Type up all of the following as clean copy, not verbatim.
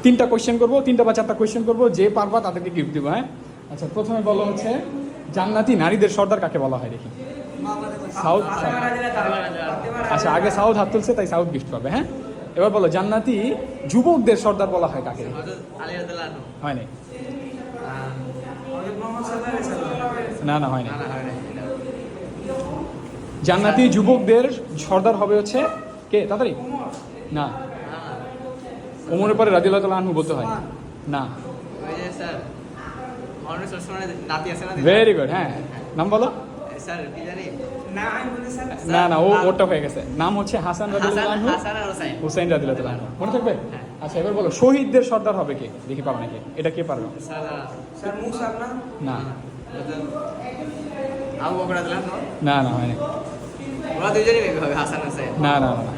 তিনটা কোয়েশ্চেন করবো, তিনটা বা চারটা কোয়েশ্চেন করবো, যে পারবা তাদেরকে গিফট দিব। হ্যাঁ, আচ্ছা প্রথমে বলো হচ্ছে জান্নাতি নারীদের সর্দার কাকে বলা হয় দেখি। সাউথ। আচ্ছা আগে সাউথ হাত তুলছে তাই সাউথ গিফট পাবে। হ্যাঁ, এবার বলো জান্নাতি যুবকদের সর্দার বলা হয় কাকে? হয় নাই। না না হয় নাই। জান্নাতি যুবকদের সর্দার হবে হচ্ছে কে? তাড়াতাড়ি। না, ওমরের পরে রাদিয়াল্লাহু তাআলা আনহু বলতে হয় না। Very good. হ্যাঁ, নাম বলো। না না, ওটা হয়ে গেছে। নাম হচ্ছে হাসান রাদিয়াল্লাহু আনহু, হুসাইন রাদিয়াল্লাহু তাআলা আনহু। মনে থাকবে? আচ্ছা এবার বলো শহীদদের সর্দার হবে কে দেখি, পারো নাকি? এটা কে পারবে? না না না হয় না। না না না,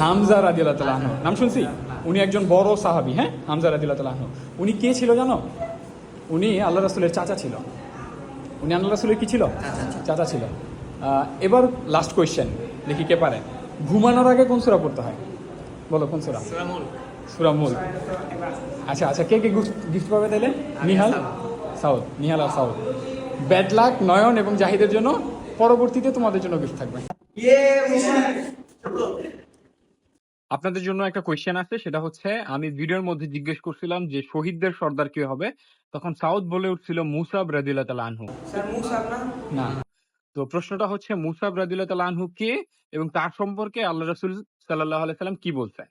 হামজা রাদিয়াল্লাহু তাআলা আনহু নাম শুনছি। উনি একজন বড় সাহাবী। হ্যাঁ, হামজা রাদিয়াল্লাহু তাআলা আনহু। উনি কে ছিল জানো? উনি আল্লাহ রাসূলের চাচা ছিল। উনি আল্লাহ রাসূলের কি ছিল? চাচা ছিল। এবার লাস্ট কোয়েশ্চেন, দেখি কে পারে। ঘুমানোর আগে কোন সূরা পড়তে হয়? বলো কোন সূরা? সূরা মুলক। আচ্ছা আচ্ছা, কে কে গিফট পাবে তাহলে? নিহাল, সাউদ। নিহাল আর সাউদ। ব্যাড লাক নয়ন এবং জাহিদের জন্য পরবর্তীতে তোমাদের জন্য গিফট থাকবে। আপনাদের জন্য একটা কোয়েশ্চেন আছে, সেটা হচ্ছে আমি ভিডিওর মধ্যে জিজ্ঞেস করছিলাম যে শহীদদের সর্দার কে হবে, তখন সাউদ বলে উঠছিল মুসাব রাদিয়াল্লাহু তাআলা আনহু। না, তো প্রশ্নটা হচ্ছে মুসাব রাদিয়াল্লাহু তাআলা আনহু কে এবং তার সম্পর্কে আল্লাহ রাসূল সাল্লাল্লাহু আলাইহি সাল্লাম কি বলছে?